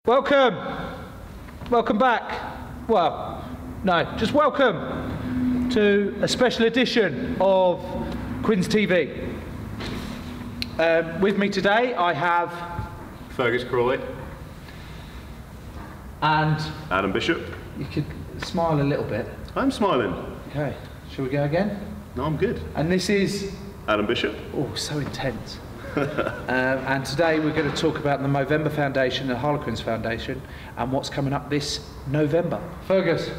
Welcome! Welcome back. Well, no, just welcome to a special edition of Quins TV. With me today I have Fergus Crawley and Adam Bishop. You could smile a little bit. I'm smiling. Okay, shall we go again? No, I'm good. And this is Adam Bishop. Oh, so intense. And today we're going to talk about the Movember Foundation, the Harlequins Foundation, and what's coming up this November. Fergus,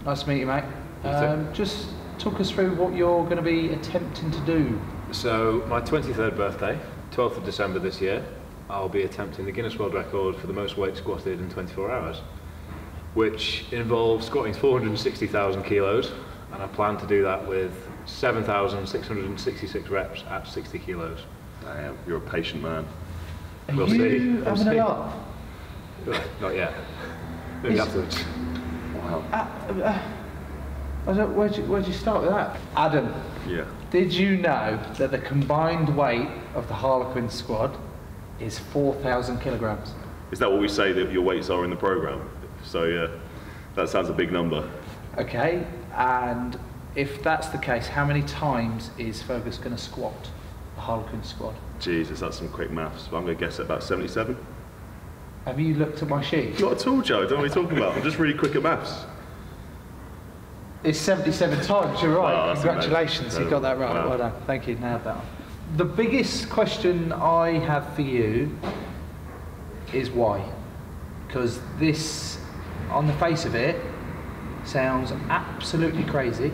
nice to meet you, mate. Just talk us through what you're going to be attempting to do. So, my 23rd birthday, 12th of December this year, I'll be attempting the Guinness World Record for the most weight squatted in 24 hours, which involves squatting 460,000 kilos, and I plan to do that with 7,666 reps at 60 kilos. Damn, you're a patient man. We'll see. We'll see. Not yet. Maybe afterwards. Wow. Where'd you start with that? Adam. Yeah. Did you know that the combined weight of the Harlequin squad is 4,000 kilograms? Is that what we say that your weights are in the programme? So yeah, that sounds a big number. Okay, and if that's the case, how many times is Fergus going to squat the Harlequin squad? Jesus, that's some quick maths. I'm going to guess at about 77. Have you looked at my sheet? Not at all, Joe. I don't know what you're talking about. I'm just really quick at maths. It's 77 times, you're right. Oh, congratulations, you got that right. Wow. Well done. Thank you, nailed that one. The biggest question I have for you is why? Because this, on the face of it, sounds absolutely crazy,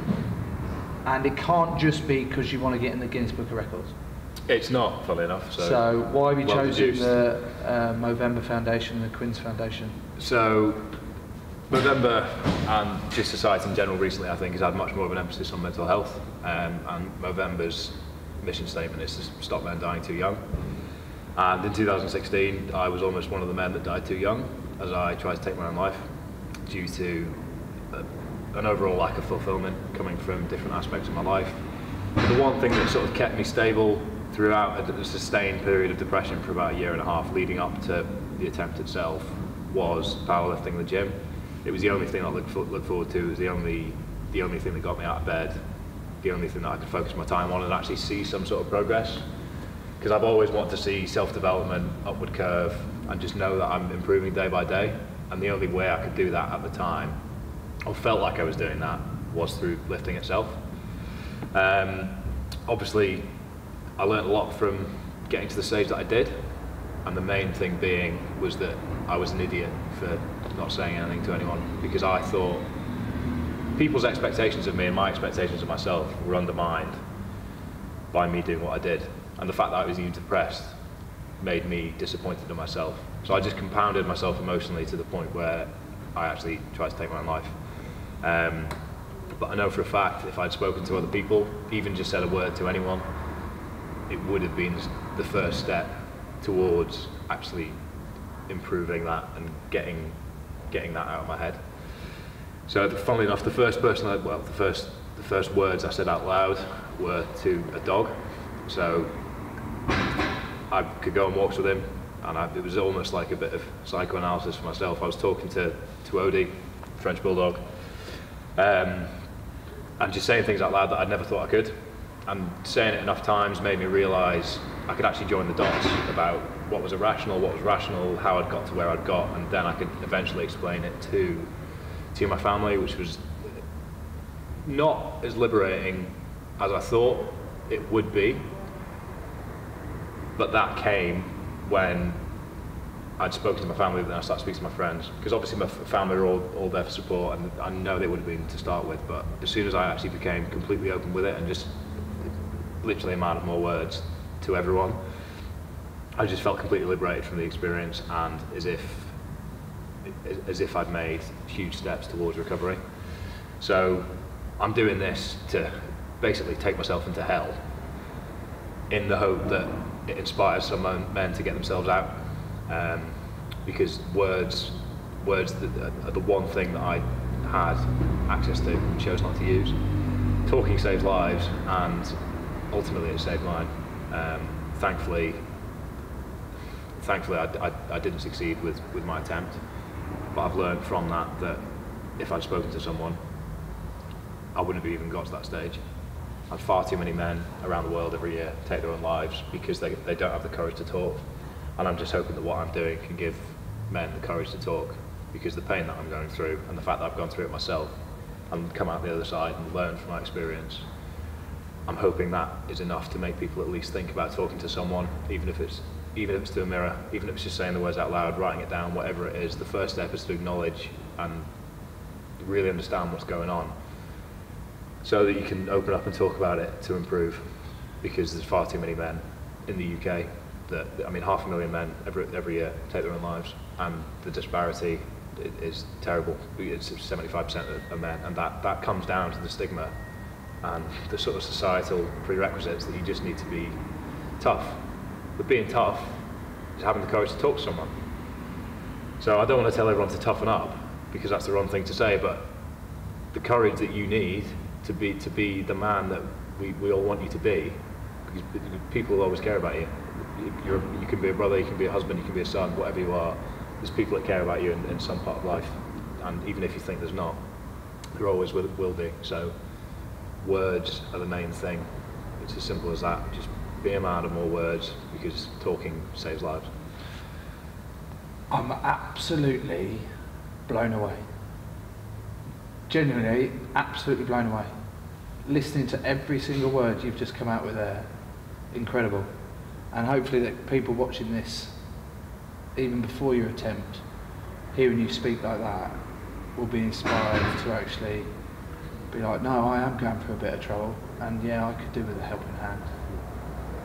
and it can't just be because you want to get in the Guinness Book of Records. It's not, funnily enough. So why have you well chosen produced. the Movember Foundation and the Quins Foundation? So, Movember and just society in general recently, I think, has had much more of an emphasis on mental health, and Movember's mission statement is to stop men dying too young. And in 2016, I was almost one of the men that died too young, as I tried to take my own life due to an overall lack of fulfillment coming from different aspects of my life. But the one thing that sort of kept me stable throughout a sustained period of depression for about a year and a half leading up to the attempt itself was powerlifting in the gym. It was the only thing I looked forward to. It was the only thing that got me out of bed, the only thing that I could focus my time on and actually see some sort of progress. Because I've always wanted to see self-development, upward curve, and just know that I'm improving day by day. And the only way I could do that at the time, or felt like I was doing that, was through lifting itself. Obviously, I learned a lot from getting to the stage that I did, and the main thing being was that I was an idiot for not saying anything to anyone, because I thought people's expectations of me and my expectations of myself were undermined by me doing what I did, and the fact that I was even depressed made me disappointed in myself. So I just compounded myself emotionally to the point where I actually tried to take my own life. But I know for a fact if I'd spoken to other people, even just said a word to anyone, it would have been the first step towards actually improving that and getting that out of my head. So funnily enough, the first words I said out loud were to a dog. So I could go on walks with him, and it was almost like a bit of psychoanalysis for myself. I was talking to Odie, French Bulldog, and just saying things out loud that I'd never thought I could. And saying it enough times made me realise I could actually join the dots about what was irrational, what was rational, how I'd got to where I'd got, and then I could eventually explain it to my family, which was not as liberating as I thought it would be. But that came when I'd spoken to my family, then I started speaking to my friends, because obviously my family were all there for support, and I know they would have been to start with, but as soon as I actually became completely open with it and just literally a man of more words to everyone, I just felt completely liberated from the experience, and as if I'd made huge steps towards recovery. So I'm doing this to basically take myself into hell in the hope that it inspires some men to get themselves out, because words are the one thing that I had access to and chose not to use. Talking saves lives, and ultimately it saved mine. Thankfully thankfully I didn't succeed with my attempt, but I've learned from that if I'd spoken to someone, I wouldn't have even got to that stage. And far too many men around the world every year take their own lives because they don't have the courage to talk. And I'm just hoping that what I'm doing can give men the courage to talk, because the pain that I'm going through and the fact that I've gone through it myself and come out the other side and learn from my experience, I'm hoping that is enough to make people at least think about talking to someone, even if it's to a mirror, even if it's just saying the words out loud, writing it down, whatever it is. The first step is to acknowledge and really understand what's going on, so that you can open up and talk about it to improve, because there's far too many men in the UK that, I mean, 500,000 men every year take their own lives, and the disparity is terrible. It's 75% of men, and that comes down to the stigma and the sort of societal prerequisites that you just need to be tough. But being tough is having the courage to talk to someone. So I don't want to tell everyone to toughen up, because that's the wrong thing to say, but the courage that you need to be the man that we all want you to be, because people will always care about you. You can be a brother, you can be a husband, you can be a son, whatever you are. There's people that care about you in some part of life, and even if you think there's not, there always will be. So words are the main thing. It's as simple as that. Just be a man of more words, because talking saves lives. I'm absolutely blown away. Genuinely, absolutely blown away. Listening to every single word you've just come out with there, incredible. And hopefully that people watching this, even before your attempt, hearing you speak like that, will be inspired to actually be like, no, I am going through a bit of trouble, and yeah, I could do with a helping hand.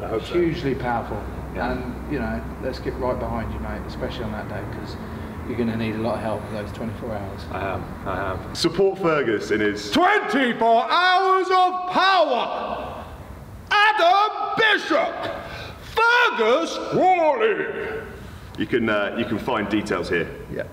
I hope so. Hugely powerful. Yeah. And, you know, let's get right behind you, mate, especially on that day, because you're going to need a lot of help for those 24 hours. I am. Support Fergus in his 24 hours of power! Adam Bishop! Fergus Crawley! You can find details here. Yeah.